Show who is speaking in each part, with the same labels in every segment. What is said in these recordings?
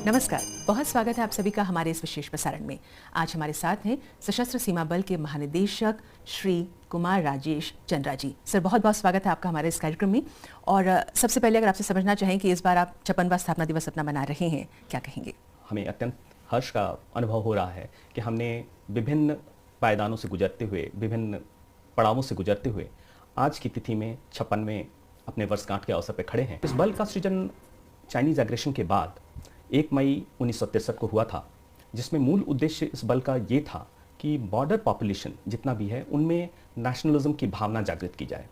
Speaker 1: नमस्कार, बहुत स्वागत है आप सभी का हमारे इस विशेष प्रसारण में। आज हमारे साथ हैं सशस्त्र सीमा बल के महानिदेशक श्री कुमार राजेश चंद्रा जी। सर, बहुत बहुत स्वागत है आपका हमारे इस कार्यक्रम में। और सबसे पहले अगर आपसे समझना चाहें कि इस बार आप 56वां स्थापना दिवस अपना मना रहे हैं, क्या कहेंगे?
Speaker 2: हमें अत्यंत हर्ष का अनुभव हो रहा है कि हमने विभिन्न पायदानों से गुजरते हुए, विभिन्न पड़ावों से गुजरते हुए आज की तिथि में 56वें अपने वर्षगांठ के अवसर पर खड़े हैं। इस बल का सृजन चाइनीज एग्रेशन के बाद 1 मई 1963 को हुआ था, जिसमें मूल उद्देश्य इस बल का ये था कि बॉर्डर पॉपुलेशन जितना भी है उनमें नेशनलिज्म की भावना जागृत की जाए।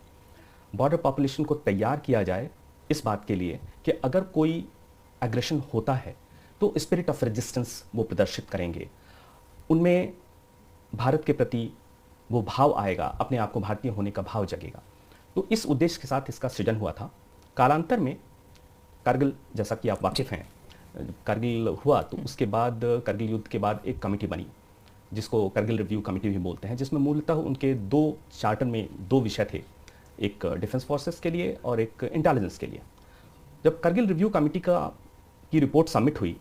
Speaker 2: बॉर्डर पॉपुलेशन को तैयार किया जाए इस बात के लिए कि अगर कोई एग्रेशन होता है तो स्पिरिट ऑफ रेजिस्टेंस वो प्रदर्शित करेंगे, उनमें भारत के प्रति वो भाव आएगा, अपने आप को भारतीय होने का भाव जगेगा। तो इस उद्देश्य के साथ इसका सृजन हुआ था। कालांतर में कारगिल, जैसा कि आप वाकिफ हैं, कारगिल हुआ तो उसके बाद कारगिल युद्ध के बाद एक कमेटी बनी जिसको कारगिल रिव्यू कमेटी भी बोलते हैं, जिसमें मूलतः उनके 2 चार्टर में 2 विषय थे, एक डिफेंस फोर्सेस के लिए और एक इंटेलिजेंस के लिए। जब कारगिल रिव्यू कमेटी की रिपोर्ट सबमिट हुई,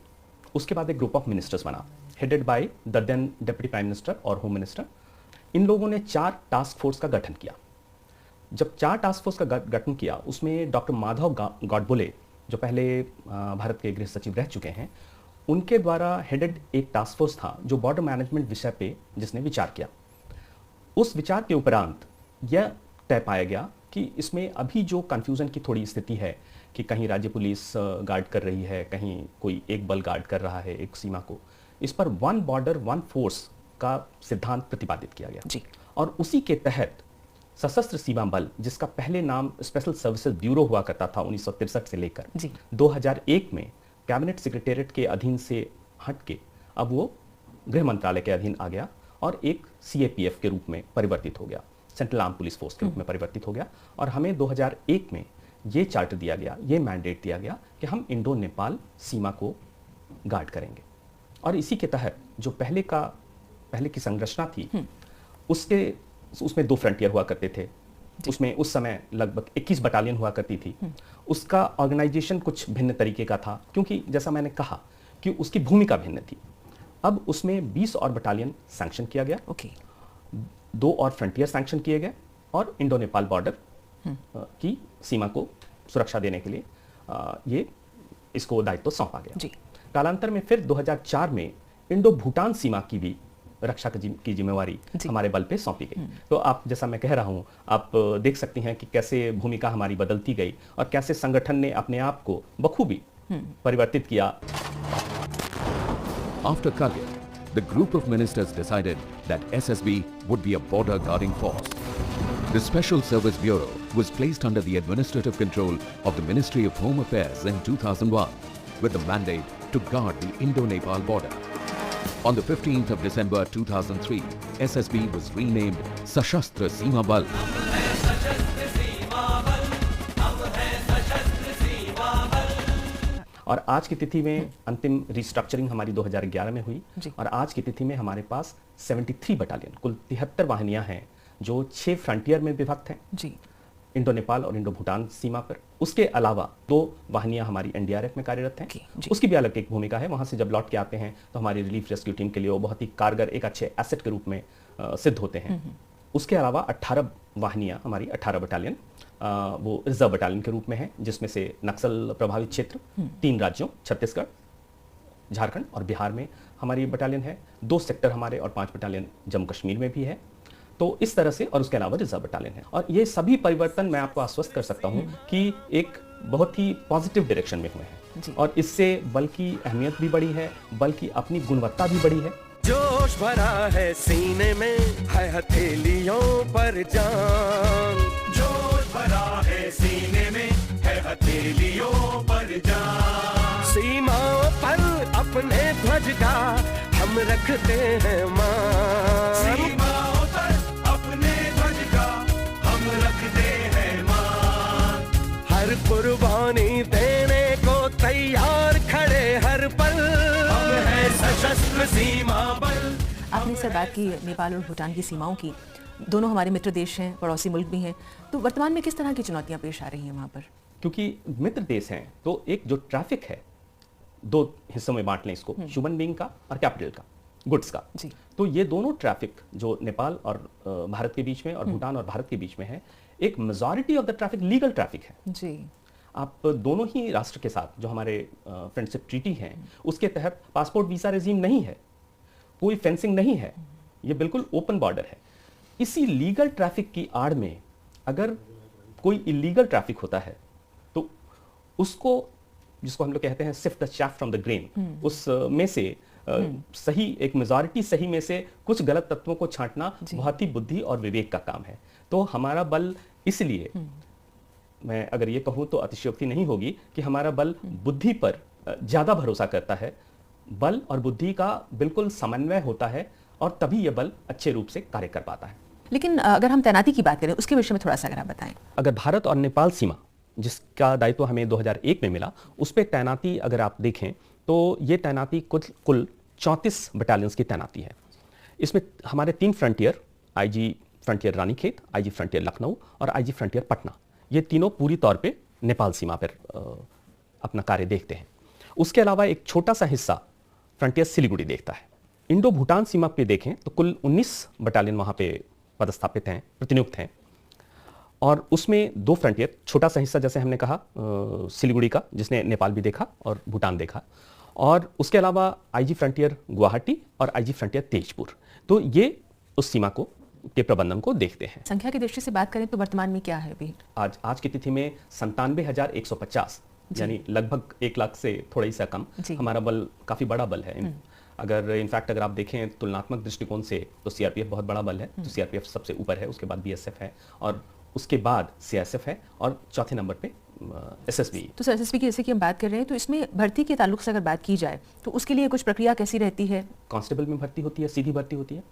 Speaker 2: उसके बाद एक ग्रुप ऑफ मिनिस्टर्स बना, headed by the then deputy prime minister और होम मिनिस्टर। इन लोगों ने 4 टास्क फोर्स का गठन किया। जब 4 टास्क फोर्स का गठन किया, उसमें डॉक्टर माधव गॉडबोले, जो पहले भारत के गृह सचिव रह चुके हैं, उनके द्वारा हेडेड एक टास्क फोर्स था जो बॉर्डर मैनेजमेंट विषय पे जिसने विचार किया। उस विचार के उपरांत यह तय पाया गया कि इसमें अभी जो कन्फ्यूजन की थोड़ी स्थिति है कि कहीं राज्य पुलिस गार्ड कर रही है, कहीं कोई एक बल गार्ड कर रहा है एक सीमा को, इस पर 1 बॉर्डर 1 फोर्स का सिद्धांत प्रतिपादित किया गया जी। और उसी के तहत सशस्त्र सीमा बल, जिसका पहले नाम स्पेशल सर्विसेज ब्यूरो हुआ करता था 1963 से लेकर 2001 में कैबिनेट सेक्रेटेरिएट के अधीन से हट के अब वो गृह मंत्रालय के अधीन आ गया और एक CAPF के रूप में परिवर्तित हो गया, सेंट्रल आर्म पुलिस फोर्स के रूप में परिवर्तित हो गया। और हमें 2001 में ये चार्टर दिया गया, ये मैंडेट दिया गया कि हम इंडो नेपाल सीमा को गार्ड करेंगे। और इसी के तहत जो पहले की संरचना थी, उसमें 2 फ्रंटियर हुआ करते थे। उसमें उस समय लगभग 21 बटालियन हुआ करती थी। उसका ऑर्गेनाइजेशन कुछ भिन्न तरीके का था, क्योंकि जैसा मैंने कहा कि उसकी भूमिका भिन्न थी। अब उसमें 20 और बटालियन सैंक्शन किया गया, 2 और फ्रंटियर सैंक्शन किए गए और इंडो नेपाल बॉर्डर की सीमा को सुरक्षा देने के लिए इसको दायित्व सौंपा गया। कालांतर में फिर 2004 में इंडो भूटान सीमा की भी रक्षा की जिम्मेवारी हमारे बल पे सौंपी गई। तो आप, जैसा मैं कह रहा हूं, आप देख सकती हैं कि कैसे भूमिका हमारी बदलती गई और कैसे संगठन ने अपने आप को बखूबी परिवर्तित किया।
Speaker 3: After Kargil, the group of ministers decided that SSB would be a border guarding force. The Special Service Bureau was placed under the administrative control of the Ministry of Home Affairs in 2001 with the mandate to guard the Indo-Nepal border. On the 15th of December 2003, SSB was renamed Sashastra Seema Bal.
Speaker 2: और आज की तिथि में अंतिम restructuring हमारी 2011 में हुई और आज की तिथि में हमारे पास 73 बटालियन, कुल 73 वाहिनियां हैं जो 6 फ्रंटियर में विभक्त हैं जी, इंडो नेपाल और इंडो भूटान सीमा पर। उसके अलावा 2 वाहिनियां हमारी NDRF में कार्यरत हैं। उसकी भी अलग एक भूमिका है। वहां से जब लौट के आते हैं तो हमारी रिलीफ रेस्क्यू टीम के लिए वो बहुत ही कारगर, एक अच्छे एसेट के रूप में सिद्ध होते हैं। उसके अलावा 18 वाहिनियां हमारी, 18 बटालियन वो रिजर्व बटालियन के रूप में है, जिसमें से नक्सल प्रभावित क्षेत्र 3 राज्यों छत्तीसगढ़, झारखंड और बिहार में हमारी बटालियन है। 2 सेक्टर हमारे और 5 बटालियन जम्मू कश्मीर में भी है। तो इस तरह से, और उसके अलावा रिजर्व बटालियन है। और ये सभी परिवर्तन मैं आपको आश्वस्त कर सकता हूं कि एक बहुत ही पॉजिटिव डायरेक्शन में हुए हैं और इससे बल की अहमियत भी बढ़ी है, बल की अपनी गुणवत्ता भी बढ़ी है।
Speaker 4: जोश भरा है सीने में, है हथेलियों पर जान। जोश भरा है सीने में, है हथेलियों पर जान। सीमाओं पर अपने ध्वज का हम रखते हैं मान। सीमाओं पर अपने ध्वज का हम रखते हैं मान। हर कुर्बानी देने को तैयार खड़े हर पल, हम हैं सशस्त्र सीमा बल।
Speaker 1: आपने सर बात की नेपाल और भूटान की सीमाओं की। दोनों हमारे मित्र देश हैं, पड़ोसी मुल्क भी हैं, तो वर्तमान में किस तरह की चुनौतियां पेश आ रही हैं वहाँ पर?
Speaker 2: क्योंकि मित्र देश हैं तो एक जो ट्रैफिक है दो हिस्सों में बांट लें इसको, ह्यूमन बीइंग का और कैपिटल का, गुड्स का,
Speaker 1: जी।
Speaker 2: तो ये दोनों ट्रैफिक जो नेपाल और भारत के बीच में और भूटान और भारत के बीच में है, एक majority of the traffic legal traffic है।
Speaker 1: जी।
Speaker 2: आप दोनों ही राष्ट्र के साथ जो हमारे फ्रेंडशिप ट्रीटी हैं, उसके तहत पासपोर्ट वीजा रेजीम नहीं है, कोई फेंसिंग नहीं है, ये बिल्कुल ओपन बॉर्डर है। इसी लीगल ट्रैफिक की आड़ में अगर कोई इलीगल ट्रैफिक होता है तो उसको, जिसको हम लोग कहते हैं sift the chaff from the grain, उस में से सही एक मेजॉरिटी सही में से कुछ गलत तत्वों को छांटना बहुत ही बुद्धि और विवेक का काम है। तो हमारा बल, इसलिए मैं अगर ये कहूँ तो अतिशयोक्ति नहीं होगी कि हमारा बल बुद्धि पर ज्यादा भरोसा करता है। बल और बुद्धि का बिल्कुल समन्वय होता है और तभी यह बल अच्छे रूप से कार्य कर पाता है।
Speaker 1: लेकिन अगर हम तैनाती की बात करें उसके विषय में थोड़ा सा अगर आप बताएं।
Speaker 2: अगर भारत और नेपाल सीमा, जिसका दायित्व हमें 2001 में मिला, उस पर तैनाती अगर आप देखें तो ये तैनाती कुल 34 बटालियंस की तैनाती है। इसमें हमारे 3 frontier, IG frontier Ranikhet, IG frontier Lucknow और आईजी फ्रंटियर पटना, ये तीनों पूरी तौर पे नेपाल सीमा पर अपना कार्य देखते हैं। उसके अलावा एक छोटा सा हिस्सा फ्रंटियर सिलीगुड़ी देखता है। इंडो भूटान सीमा पे देखें तो कुल 19 बटालियन वहाँ पे पदस्थापित हैं, प्रतिनियुक्त हैं, और उसमें 2 फ्रंटियर, छोटा सा हिस्सा जैसे हमने कहा सिलीगुड़ी का, जिसने नेपाल भी देखा और भूटान देखा, और उसके अलावा आईजी फ्रंटियर गुवाहाटी और आईजी फ्रंटियर तेजपुर, तो ये उस सीमा को के प्रबंधन को देखते हैं।
Speaker 1: संख्या की दृष्टि से बात करें तो वर्तमान में क्या है अभी?
Speaker 2: आज की तिथि में 97,150, यानी लगभग 1 लाख से थोड़ा ही सा कम। हमारा बल काफी बड़ा बल है। अगर इनफैक्ट अगर आप देखें तुलनात्मक दृष्टिकोण से तो सीआरपीएफ बहुत बड़ा बल है, तो सीआरपीएफ सबसे ऊपर है, उसके बाद बीएसएफ है और उसके बाद सीएसएफ है और चौथे नंबर पे एसएसबी।
Speaker 1: तो सर एसएसबी की जैसे कि हम बात कर रहे हैं तो इसमें भर्ती के ताल्लुक से अगर बात की जाए तो उसके लिए कुछ प्रक्रिया कैसी रहती है?
Speaker 2: कांस्टेबल में भर्ती होती है, सीधी भर्ती होती है,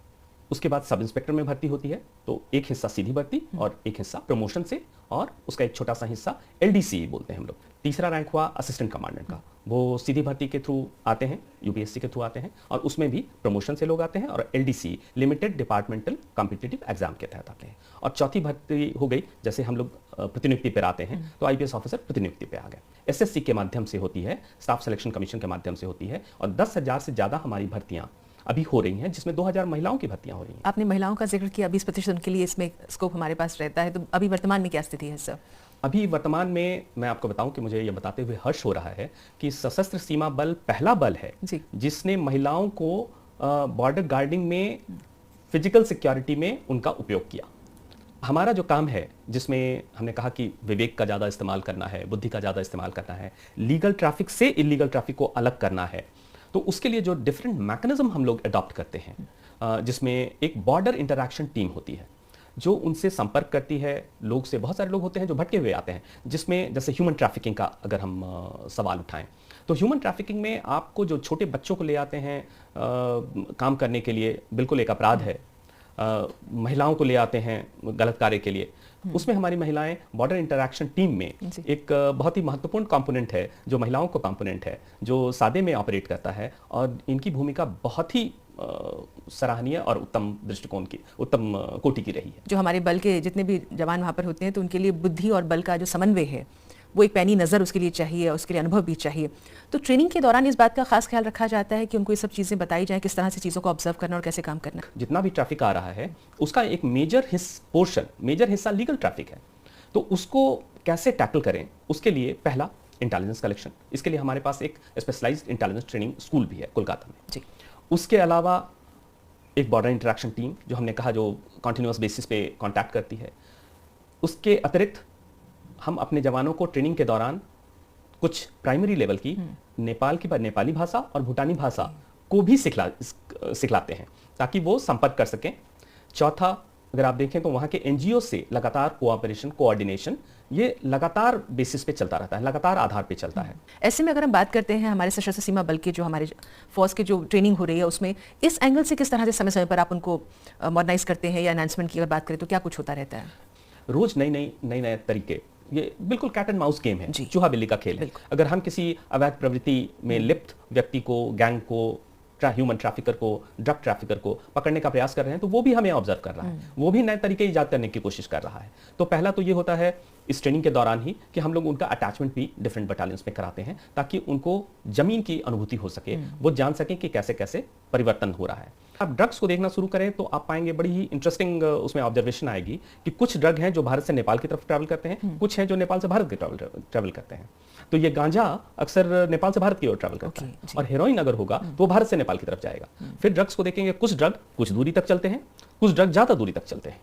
Speaker 2: उसके बाद सब इंस्पेक्टर में भर्ती होती है, तो एक हिस्सा सीधी भर्ती और एक हिस्सा प्रमोशन से, और उसका एक छोटा सा हिस्सा एलडीसी बोलते हैं हम लोग। तीसरा रैंक हुआ असिस्टेंट कमांडेंट का, वो सीधी भर्ती के थ्रू आते हैं, यूपीएससी के थ्रू आते हैं, और उसमें भी प्रमोशन से लोग आते हैं, और LDC limited departmental competitive exam के तहत आते हैं। और चौथी भर्ती हो गई, जैसे हम लोग प्रतिनियुक्ति पर आते हैं तो आईपीएस ऑफिसर प्रतिनियुक्ति पे आ गए, एसएससी के माध्यम से होती है, स्टाफ सिलेक्शन कमीशन के माध्यम से होती है, और 10,000 से ज्यादा हमारी भर्तियां अभी हो रही हैं, जिसमें 2,000 महिलाओं की भर्तियां हो रही हैं।
Speaker 1: आपने महिलाओं का जिक्र किया, 20% उनके लिए इसमें स्कोप हमारे पास रहता है, तो अभी वर्तमान में क्या स्थिति है सर?
Speaker 2: अभी वर्तमान में मैं आपको बताऊं कि मुझे ये बताते हुए हर्ष हो रहा है कि सशस्त्र सीमा बल पहला बल है जिसने महिलाओं को बॉर्डर गार्डिंग में, फिजिकल सिक्योरिटी में उनका उपयोग किया। हमारा जो काम है, जिसमें हमने कहा कि विवेक का ज़्यादा इस्तेमाल करना है, बुद्धि का ज़्यादा इस्तेमाल करना है, लीगल ट्रैफिक से इलीगल ट्रैफिक को अलग करना है, तो उसके लिए जो डिफरेंट मैकेनिज्म हम लोग अडॉप्ट करते हैं, जिसमें एक बॉर्डर इंटरैक्शन टीम होती है जो उनसे संपर्क करती है। लोग से, बहुत सारे लोग होते हैं जो भटके हुए आते हैं, जिसमें जैसे ह्यूमन ट्रैफिकिंग का अगर हम सवाल उठाएं तो ह्यूमन ट्रैफिकिंग में आपको जो छोटे बच्चों को ले आते हैं काम करने के लिए, बिल्कुल एक अपराध है। महिलाओं को ले आते हैं गलत कार्य के लिए, उसमें हमारी महिलाएं बॉर्डर इंटरैक्शन टीम में एक बहुत ही महत्वपूर्ण कंपोनेंट है, जो महिलाओं को कंपोनेंट है, जो सादे में ऑपरेट करता है, और इनकी भूमिका बहुत ही सराहनीय और उत्तम दृष्टिकोण की, उत्तम कोटि की रही है।
Speaker 1: जो हमारे बल के जितने भी जवान वहाँ पर होते हैं तो उनके लिए बुद्धि और बल का जो समन्वय है वो एक पैनी नज़र उसके लिए चाहिए, उसके लिए अनुभव भी चाहिए। तो ट्रेनिंग के दौरान इस बात का खास ख्याल रखा जाता है कि उनको ये सब चीज़ें बताई जाएं, किस तरह से चीज़ों को ऑब्जर्व करना और कैसे काम करना।
Speaker 2: जितना भी ट्रैफिक आ रहा है उसका एक मेजर हिस्सा लीगल ट्रैफिक है, तो उसको कैसे टैकल करें, उसके लिए पहला इंटेलिजेंस कलेक्शन। इसके लिए हमारे पास एक स्पेशलाइज्ड इंटेलिजेंस ट्रेनिंग स्कूल भी है कोलकाता में जी। उसके अलावा एक बॉर्डर इंटरैक्शन टीम, जो हमने कहा, जो कॉन्टिन्यूअस बेसिस पे कांटेक्ट करती है। उसके अतिरिक्त हम अपने जवानों को ट्रेनिंग के दौरान कुछ प्राइमरी लेवल की नेपाल की नेपाली भाषा और भूटानी भाषा को भी सिखलाते हैं ताकि वो संपर्क कर सकें। चौथा, अगर आप देखें तो वहाँ के एनजीओ से लगातार कोऑपरेशन, कोऑर्डिनेशन, ये लगातार बेसिस पे चलता रहता है, लगातार आधार पे चलता है।
Speaker 1: ऐसे में अगर हम बात करते हैं हमारे सशस्त्र सीमा बल के जो हमारे फौज के जो ट्रेनिंग हो रही है उसमें इस एंगल से किस तरह से समय समय पर आप उनको मॉडर्नाइज करते हैं, या एनहांसमेंट की अगर बात करें तो क्या कुछ होता रहता है?
Speaker 2: रोज नए तरीके, ये बिल्कुल कैट एंड माउस गेम है, चूहा बिल्ली का खेल है। अगर हम किसी अवैध प्रवृत्ति में लिप्त व्यक्ति को, गैंग को ह्यूमन ट्रैफिकर को, ड्रग ट्रैफिकर को पकड़ने का प्रयास कर रहे हैं, तो वो भी हमें ऑब्जर्व कर रहा है, वो भी नए तरीके ईजाद करने की कोशिश कर रहा है। तो पहला तो ये होता है इस ट्रेनिंग के दौरान ही कि हम लोग उनका अटैचमेंट भी डिफरेंट बटालियंस में कराते हैं, ताकि उनको जमीन की अनुभूति हो सके, वो जान सकें कि कैसे कैसे परिवर्तन हो रहा है। आप ड्रग्स को देखना शुरू करें तो आप पाएंगे बड़ी ही इंटरेस्टिंग उसमें ऑब्जर्वेशन आएगी कि कुछ ड्रग हैं जो भारत से नेपाल की तरफ ट्रैवल करते हैं, कुछ हैं जो नेपाल से भारत की ट्रैवल करते हैं। तो ये गांजा अक्सर नेपाल से भारत की ओर ट्रैवल करता है, और हेरोइन अगर होगा तो वो भारत से नेपाल की तरफ जाएगा। फिर ड्रग्स को देखेंगे, कुछ ड्रग कुछ दूरी तक चलते हैं, कुछ ड्रग ज्यादा दूरी तक चलते हैं।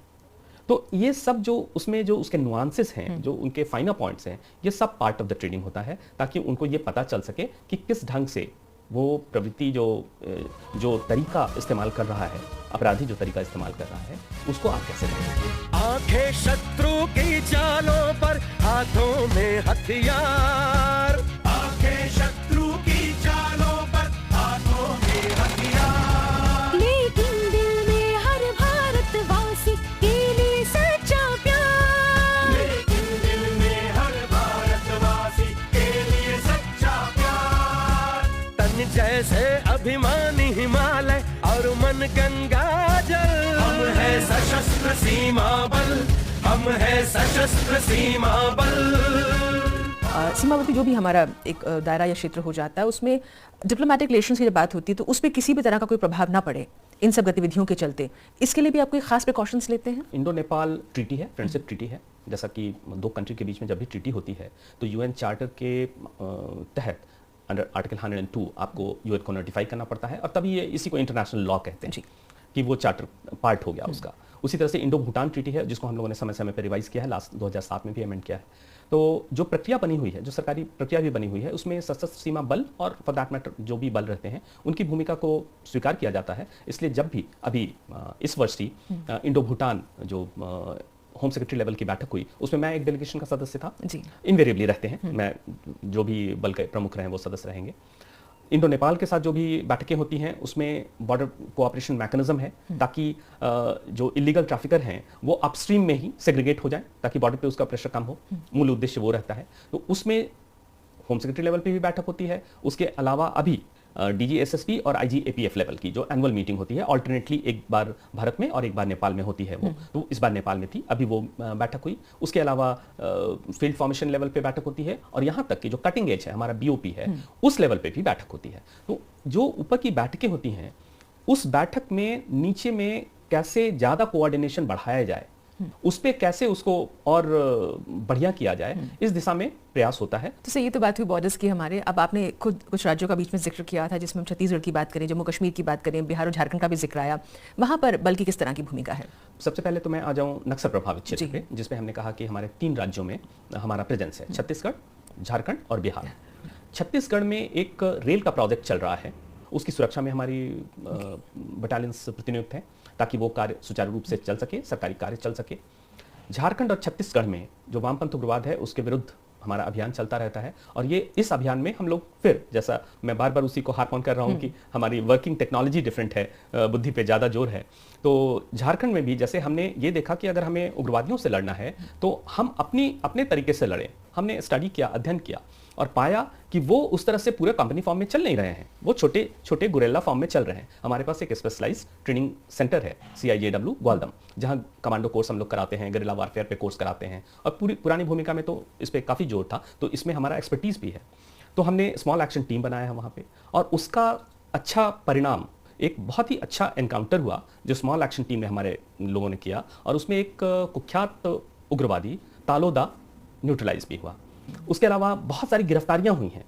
Speaker 2: तो ये सब जो उसमें जो उसके नुआंसेस हैं, जो उनके फाइनर पॉइंट्स हैं, ये सब पार्ट ऑफ द ट्रेनिंग होता है, ताकि उनको ये पता चल सके कि किस ढंग से वो प्रवृत्ति जो तरीका इस्तेमाल कर रहा है, अपराधी जो तरीका इस्तेमाल कर रहा है, उसको आप कैसे लेंगे।
Speaker 4: आंखें शत्रु की चालों पर, हाथों में हथियार, आंखें शत्रु की चालों पर, हाथों में हथियार,
Speaker 5: लेकिन दिल में हर भारतवासी के लिए सच्चा प्यार,
Speaker 4: लेकिन दिल में हर भारतवासी के लिए सच्चा प्यार। तन जैसे अभिमानी हिमालय और मन गंगा जल, हम है सशस्त्र सीमा बल, हम है सशस्त्र सीमा बल।
Speaker 1: सीमावर्ती जो भी हमारा एक दायरा या क्षेत्र हो जाता है, उसमें डिप्लोमेटिक रिलेशंस की जब बात होती है तो उस पर किसी भी तरह का कोई प्रभाव ना पड़े इन सब गतिविधियों के चलते, इसके लिए भी आप कोई खास प्रिकॉशंस लेते हैं?
Speaker 2: इंडो नेपाल ट्रीटी है, फ्रेंडशिप ट्रीटी है। जैसा कि दो कंट्री के बीच में जब भी ट्रीटी होती है तो यूएन चार्टर के तहत अंडर आर्टिकल 102 आपको यूएन को नोटिफाई करना पड़ता है, और तभी ये इसी को इंटरनेशनल लॉ कहते हैं कि वो चार्टर पार्ट हो गया उसका। उसी तरह से इंडो भूटान ट्रीटी है, जिसको हम लोगों ने समय समय पर रिवाइज किया है, लास्ट 2007 में भी अमेंड किया है। तो जो प्रक्रिया बनी हुई है, जो सरकारी प्रक्रिया भी बनी हुई है, उसमें सशस्त्र सीमा बल और फॉर दैट मैटर जो भी बल रहते हैं, उनकी भूमिका को स्वीकार किया जाता है। इसलिए जब भी अभी इस वर्ष ही इंडो भूटान जो होम सेक्रेटरी लेवल की बैठक हुई, उसमें मैं एक डेलीगेशन का सदस्य था। इनवेरिएबली रहते हैं, मैं जो भी बल के प्रमुख रहे वो सदस्य रहेंगे। इंडो नेपाल के साथ जो भी बैठकें होती हैं उसमें बॉर्डर कोऑपरेशन मैकेनिज्म है, ताकि जो इलीगल ट्रैफिकर हैं वो अपस्ट्रीम में ही सेग्रीगेट हो जाए, ताकि बॉर्डर पे उसका प्रेशर कम हो। मूल उद्देश्य वो रहता है। तो उसमें होम सेक्रेटरी लेवल पे भी बैठक होती है। उसके अलावा अभी डीजीएसएसपी और आईजीएपीएफ लेवल की जो एनुअल मीटिंग होती है, ऑल्टरनेटली एक बार भारत में और एक बार नेपाल में होती है वो। तो इस बार नेपाल में थी, अभी वो बैठक हुई। उसके अलावा फील्ड फॉर्मेशन लेवल पे बैठक होती है, और यहाँ तक कि जो कटिंग एज है, हमारा बीओपी है, उस लेवल पे भी बैठक होती है। तो जो ऊपर की बैठकें होती हैं, उस बैठक में नीचे में कैसे ज़्यादा कोऑर्डिनेशन बढ़ाया जाए, उस पे कैसे उसको और बढ़िया किया जाए, इस दिशा में प्रयास होता है।
Speaker 1: तो सर, ये तो बात हुई बॉर्डर्स की हमारे। अब आपने खुद कुछ राज्यों का बीच में जिक्र किया था, जिसमें हम छत्तीसगढ़ की बात करें, जम्मू कश्मीर की बात करें, बिहार और झारखंड का भी जिक्र आया। वहाँ पर बल की किस तरह की भूमिका है?
Speaker 2: सबसे पहले तो मैं आ जाऊँ नक्सल प्रभावित क्षेत्र पे, जिसमें हमने कहा कि हमारे 3 राज्यों में हमारा प्रेजेंस है, छत्तीसगढ़, झारखंड और बिहार। छत्तीसगढ़ में एक रेल का प्रोजेक्ट चल रहा है, उसकी सुरक्षा में हमारी बटालियंस प्रतिनियुक्त हैं, ताकि वो कार्य सुचारू रूप से चल सके, सरकारी कार्य चल सके। झारखंड और छत्तीसगढ़ में जो वामपंथ उग्रवाद है, उसके विरुद्ध हमारा अभियान चलता रहता है। और ये इस अभियान में हम लोग फिर, जैसा मैं बार बार उसी को हार्प ऑन कर रहा हूँ कि हमारी वर्किंग टेक्नोलॉजी डिफरेंट है, बुद्धि पे ज़्यादा जोर है। तो झारखंड में भी जैसे हमने ये देखा कि अगर हमें उग्रवादियों से लड़ना है तो हम अपने तरीके से लड़ें। हमने स्टडी किया, अध्ययन किया, और पाया कि वो उस तरह से पूरे कंपनी फॉर्म में चल नहीं रहे हैं, वो छोटे छोटे गुरेला फॉर्म में चल रहे हैं। हमारे पास एक स्पेशलाइज्ड ट्रेनिंग सेंटर है, CIJW ग्वालदम, जहां कमांडो कोर्स हम लोग कराते हैं, गुरेला वारफेयर पे कोर्स कराते हैं। और पुरानी भूमिका में तो इस पर काफ़ी जोर था, तो इसमें हमारा एक्सपर्टीज भी है। तो हमने स्मॉल एक्शन टीम बनाया है वहाँ पे, और उसका अच्छा परिणाम, एक बहुत ही अच्छा एनकाउंटर हुआ जो स्मॉल एक्शन टीम ने हमारे लोगों ने किया, और उसमें एक कुख्यात उग्रवादी तालोदा न्यूट्रलाइज भी हुआ। उसके अलावा बहुत सारी गिरफ्तारियां हुई हैं।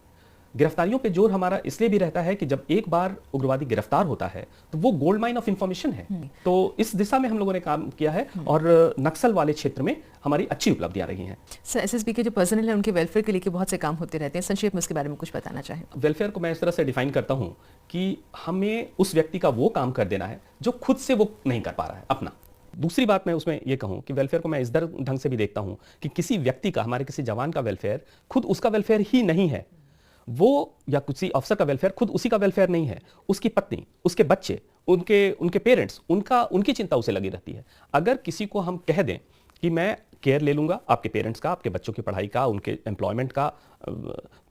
Speaker 2: गिरफ्तारियों पे जोर हमारा इसलिए भी रहता है कि जब एक बार उग्रवादी गिरफ्तार होता है तो वो गोल्ड माइन ऑफ इंफॉर्मेशन है। तो इस दिशा में हम लोगों ने काम किया है, और नक्सल वाले क्षेत्र में हमारी अच्छी उपलब्धियां रही हैं।
Speaker 1: सर, SSB के जो पर्सनल है, उनके वेलफेयर के लिए बहुत से काम होते रहते हैं। संक्षेप में उसके बारे में कुछ बताना चाहें?
Speaker 2: वेलफेयर को मैं इस तरह से डिफाइन करता हूँ कि हमें उस व्यक्ति का वो काम कर देना है जो खुद से वो नहीं कर पा रहा है अपना। दूसरी बात मैं उसमें ये कहूँ कि वेलफेयर को मैं इस ढंग से भी देखता हूँ कि किसी व्यक्ति का, हमारे किसी जवान का वेलफेयर खुद उसका वेलफेयर ही नहीं है, वो या किसी अफसर का वेलफेयर खुद उसी का वेलफेयर नहीं है, उसकी पत्नी, उसके बच्चे, उनके पेरेंट्स, उनकी चिंता उसे लगी रहती है। अगर किसी को हम कह दें कि मैं केयर ले लूँगा आपके पेरेंट्स का, आपके बच्चों की पढ़ाई का, उनके एम्प्लॉयमेंट का,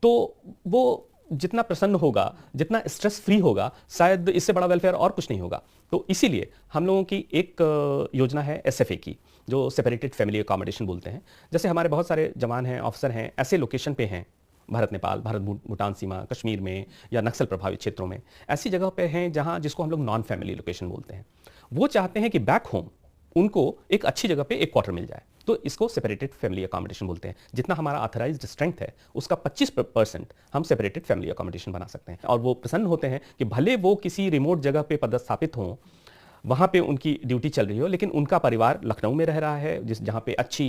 Speaker 2: तो जितना प्रसन्न होगा, जितना स्ट्रेस फ्री होगा, शायद इससे बड़ा वेलफेयर और कुछ नहीं होगा। तो इसीलिए हम लोगों की एक योजना है SFA की, जो सेपरेटेड फैमिली अकोमोडेशन बोलते हैं। जैसे हमारे बहुत सारे जवान हैं, ऑफिसर हैं, ऐसे लोकेशन पे हैं, भारत नेपाल, भारत भूटान सीमा, कश्मीर में या नक्सल प्रभावित क्षेत्रों में, ऐसी जगह पे हैं जहां जिसको हम लोग नॉन फैमिली लोकेशन बोलते हैं। वो चाहते हैं कि बैक होम उनको एक अच्छी जगह पे एक क्वार्टर मिल जाए, तो इसको सेपरेटेड फैमिली अकोमोडेशन बोलते हैं। जितना हमारा ऑथराइज्ड स्ट्रेंथ है उसका 25% हम सेपरेटेड फैमिली अकोमोडेशन बना सकते हैं। और वो प्रसन्न होते हैं कि भले वो किसी रिमोट जगह पे पदस्थापित हों, वहाँ पे उनकी ड्यूटी चल रही हो, लेकिन उनका परिवार लखनऊ में रह रहा है, जहाँ पे अच्छी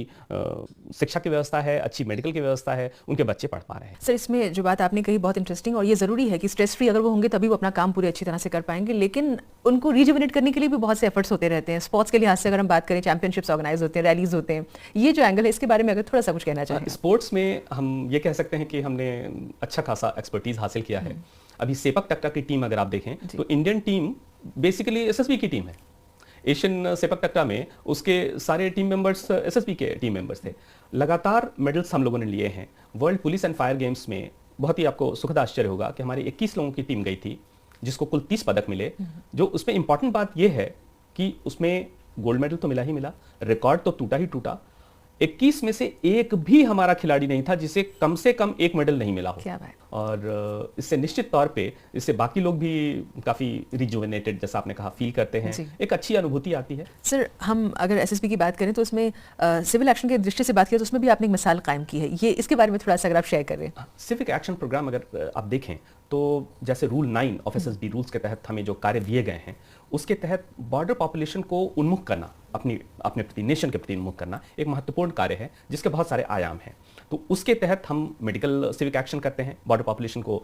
Speaker 2: शिक्षा की व्यवस्था है, अच्छी मेडिकल की व्यवस्था है, उनके बच्चे पढ़ पा रहे हैं।
Speaker 1: सर, इसमें जो बात आपने कही बहुत इंटरेस्टिंग, और ये ज़रूरी है कि स्ट्रेस फ्री अगर वो होंगे तभी वो अपना काम पूरी अच्छी तरह से कर पाएंगे, लेकिन उनको रिजुविनेट करने के लिए भी बहुत से एफर्ट्स होते रहते हैं। स्पोर्ट्स के लिहाज से अगर हम बात करें, चैंपियनशिप्स ऑर्गेनाइज होते हैं, रैलीज होते हैं, ये जो एंगल है इसके बारे में अगर थोड़ा सा कुछ कहना चाहें।
Speaker 2: स्पोर्ट्स में हम ये कह सकते हैं कि हमने अच्छा खासा एक्सपर्टीज हासिल किया है। अभी सेपक टकरा की टीम अगर आप देखें तो इंडियन टीम बेसिकली SSB की टीम है। एशियन सेपक टकरा में उसके सारे टीम मेंबर्स SSB के टीम मेंबर्स थे। लगातार मेडल्स हम लोगों ने लिए हैं। World police and fire games में बहुत ही आपको सुखद आश्चर्य होगा कि हमारी 21 लोगों की टीम गई थी, जिसको कुल 30 पदक मिले। जो उसमें इंपॉर्टेंट बात यह है कि उसमें गोल्ड मेडल तो मिला ही मिला, रिकॉर्ड तो टूटा ही टूटा। 21 में से एक भी हमारा खिलाड़ी नहीं था जिसे कम से कम एक मेडल नहीं मिला हो।
Speaker 1: क्या बात।
Speaker 2: और इससे निश्चित तौर पे इससे बाकी लोग भी काफी रिजुवेनेटेड, जैसा आपने कहा, फील करते हैं, एक अच्छी अनुभूति आती है।
Speaker 1: सर, हम अगर SSB की बात करें तो उसमें सिविल एक्शन के दृष्टि से बात करें तो उसमें भी आपने एक मिसाल कायम की है, ये इसके बारे में थोड़ा सा अगर आप शेयर करें।
Speaker 2: सिविक एक्शन प्रोग्राम अगर आप देखें तो जैसे रूल 9 ऑफ SSB रूल्स के तहत हमें जो कार्य दिए गए हैं, उसके तहत बॉर्डर पॉपुलेशन को उन्मुख करना, अपने प्रति, नेशन के प्रति उन्मुख करना एक महत्वपूर्ण कार्य है, जिसके बहुत सारे आयाम हैं। तो उसके तहत हम मेडिकल सिविक एक्शन करते हैं, बॉर्डर पॉपुलेशन को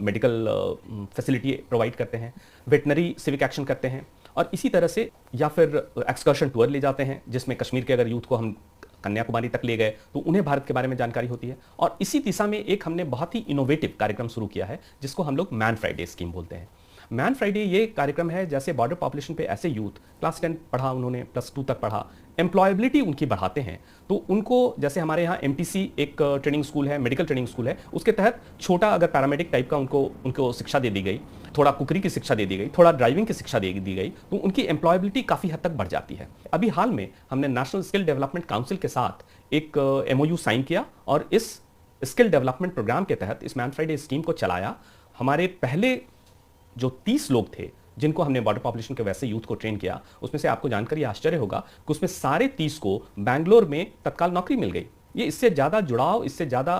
Speaker 2: मेडिकल फैसिलिटी प्रोवाइड करते हैं, वेटनरी सिविक एक्शन करते हैं, और इसी तरह से या फिर एक्सकर्शन टूर ले जाते हैं, जिसमें कश्मीर के अगर यूथ को हम कन्याकुमारी तक ले गए तो उन्हें भारत के बारे में जानकारी होती है। और इसी दिशा में एक हमने बहुत ही इनोवेटिव कार्यक्रम शुरू किया है, जिसको हम लोग मैन फ्राइडे स्कीम बोलते हैं। मैन फ्राइडे ये कार्यक्रम है, जैसे बॉर्डर पॉपुलेशन पे ऐसे यूथ क्लास 10 पढ़ा, उन्होंने +2 तक पढ़ा, एम्प्लॉयबिलिटी उनकी बढ़ाते हैं, तो उनको, जैसे हमारे यहाँ MTC एक ट्रेनिंग स्कूल है, मेडिकल ट्रेनिंग स्कूल है, उसके तहत छोटा अगर पैरामेडिक टाइप का उनको शिक्षा दे दी गई, थोड़ा कुकरी की शिक्षा दे दी गई, थोड़ा ड्राइविंग की शिक्षा दे दी गई, तो उनकी एम्प्लॉयबिलिटी काफ़ी हद तक बढ़ जाती है। अभी हाल में हमने नेशनल स्किल डेवलपमेंट काउंसिल के साथ एक MOU साइन किया और इस स्किल डेवलपमेंट प्रोग्राम के तहत इस मैन फ्राइडे स्कीम को चलाया। हमारे पहले जो 30 लोग थे जिनको हमने बॉर्डर पॉपुलेशन के वैसे यूथ को ट्रेन किया, उसमें से आपको जानकर ये आश्चर्य होगा कि उसमें सारे 30 को बैंगलोर में तत्काल नौकरी मिल गई। ये इससे ज़्यादा जुड़ाव, इससे ज़्यादा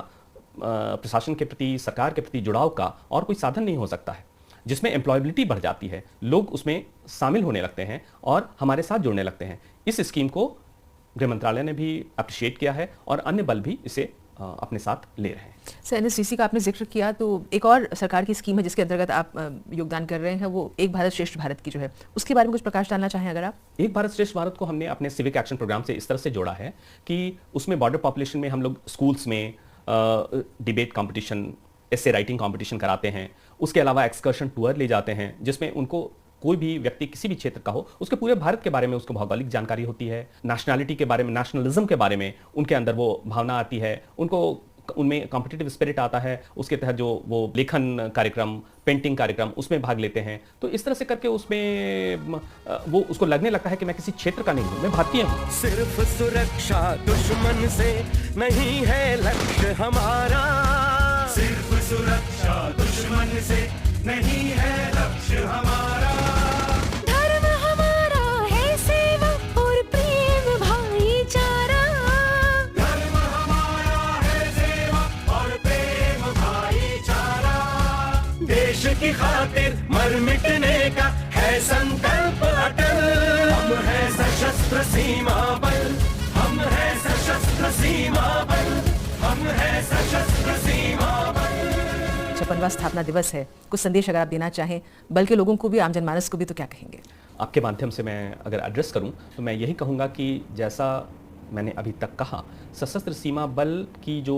Speaker 2: प्रशासन के प्रति, सरकार के प्रति जुड़ाव का और कोई साधन नहीं हो सकता है, जिसमें एम्प्लॉयबिलिटी बढ़ जाती है, लोग उसमें शामिल होने लगते हैं और हमारे साथ जुड़ने लगते हैं। इस स्कीम को गृह मंत्रालय ने भी अप्रिशिएट किया है और अन्य बल भी इसे अपने साथ ले रहे हैं।
Speaker 1: सर, NSDC का आपने जिक्र किया, तो एक और सरकार की स्कीम है जिसके अंतर्गत आप योगदान कर रहे हैं, वो एक भारत श्रेष्ठ भारत की जो है, उसके बारे में कुछ प्रकाश डालना चाहें अगर आप।
Speaker 2: एक भारत श्रेष्ठ भारत को हमने अपने सिविक एक्शन प्रोग्राम से इस तरह से जोड़ा है कि उसमें बॉर्डर पॉपुलेशन में हम लोग स्कूल्स में debate competition, essay writing competition कराते हैं। उसके अलावा एक्सकर्शन टूर ले जाते हैं, जिसमें उनको कोई भी व्यक्ति किसी भी क्षेत्र का हो, उसके पूरे भारत के बारे में उसको भौगोलिक जानकारी होती है, नेशनैलिटी के बारे में, नेशनलिज्म के बारे में उनके अंदर वो भावना आती है, उनको उनमें कॉम्पिटिटिव स्पिरिट आता है। उसके तहत जो वो लेखन कार्यक्रम, पेंटिंग कार्यक्रम, उसमें भाग लेते हैं। तो इस तरह से करके उसमें वो उसको लगने लगता है कि मैं किसी क्षेत्र का नहीं हूँ, मैं भारतीय हूँ।
Speaker 4: सिर्फ सुरक्षा दुश्मन से नहीं है लक्ष्य हमारा, सिर्फ सुरक्षा दुश्मन से नहीं है लक्ष्य हमारा।
Speaker 5: धर्म हमारा है सेवा और प्रेम भाईचारा,
Speaker 4: धर्म हमारा है सेवा और प्रेम भाईचारा। देश की खातिर मर मिटने का है संकल्प अटल। हम है सशस्त्र सीमा बल, हम है सशस्त्र सीमा बल, हम है सशस्त्र सीमा बल।
Speaker 1: 56वां स्थापना दिवस है, कुछ संदेश अगर आप देना चाहें, बल के लोगों को भी, आम जनमानस को भी, तो क्या कहेंगे?
Speaker 2: आपके माध्यम से मैं अगर एड्रेस करूं तो मैं यही कहूंगा कि जैसा मैंने अभी तक कहा, सशस्त्र सीमा बल की जो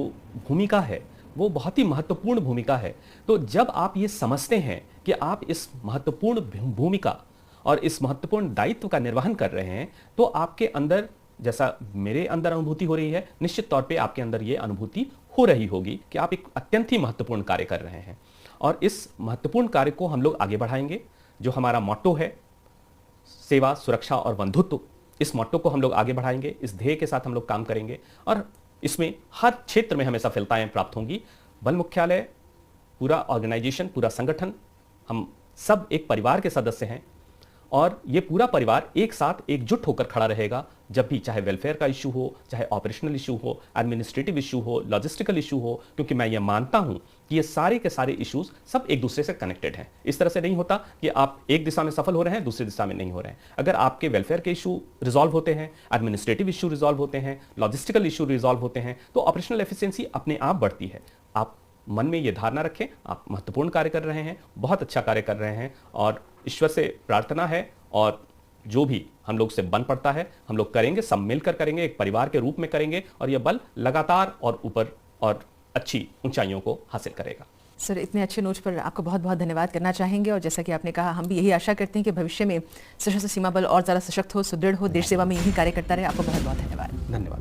Speaker 2: भूमिका है वो बहुत ही महत्वपूर्ण भूमिका है। तो जब आप ये समझते हैं कि आप इस महत्वपूर्ण भूमिका और इस महत्वपूर्ण दायित्व का निर्वहन कर रहे हैं, तो आपके अंदर, जैसा मेरे अंदर अनुभूति हो रही है, निश्चित तौर पे आपके अंदर ये अनुभूति हो रही होगी कि आप एक अत्यंत ही महत्वपूर्ण कार्य कर रहे हैं। और इस महत्वपूर्ण कार्य को हम लोग आगे बढ़ाएंगे। जो हमारा मोट्टो है, सेवा, सुरक्षा और बंधुत्व, इस मोट्टो को हम लोग आगे बढ़ाएंगे, इस ध्येय के साथ हम लोग काम करेंगे और इसमें हर क्षेत्र में हमें सफलताएं प्राप्त होंगी। बल मुख्यालय, पूरा ऑर्गेनाइजेशन, पूरा संगठन, हम सब एक परिवार के सदस्य हैं और ये पूरा परिवार एक साथ एकजुट होकर खड़ा रहेगा जब भी, चाहे वेलफेयर का इशू हो, चाहे ऑपरेशनल इशू हो, एडमिनिस्ट्रेटिव इशू हो, लॉजिस्टिकल इशू हो, क्योंकि मैं ये मानता हूं कि ये सारे के सारे इश्यूज सब एक दूसरे से कनेक्टेड हैं। इस तरह से नहीं होता कि आप एक दिशा में सफल हो रहे हैं, दूसरी दिशा में नहीं हो रहे हैं। अगर आपके वेलफेयर के इशू रिजॉल्व होते हैं, एडमिनिस्ट्रेटिव इशू रिजॉल्व होते हैं, लॉजिस्टिकल इशू रिजॉल्व होते हैं, तो ऑपरेशनल एफिशिएंसी अपने आप बढ़ती है। आप मन में ये धारणा रखें, आप महत्वपूर्ण कार्य कर रहे हैं, बहुत अच्छा कार्य कर रहे हैं और ईश्वर से प्रार्थना है और जो भी हम लोग से बन पड़ता है हम लोग करेंगे, सब मिलकर करेंगे, एक परिवार के रूप में करेंगे और यह बल लगातार और ऊपर और अच्छी ऊंचाइयों को हासिल करेगा।
Speaker 1: सर, इतने अच्छे नोट पर आपको बहुत बहुत धन्यवाद करना चाहेंगे और जैसा कि आपने कहा, हम भी यही आशा करते हैं कि भविष्य में सशस्त्र सीमा बल और ज़्यादा सशक्त हो, सुदृढ़ हो, देश सेवा में यही कार्य करता रहे। आपको बहुत बहुत धन्यवाद।
Speaker 2: धन्यवाद।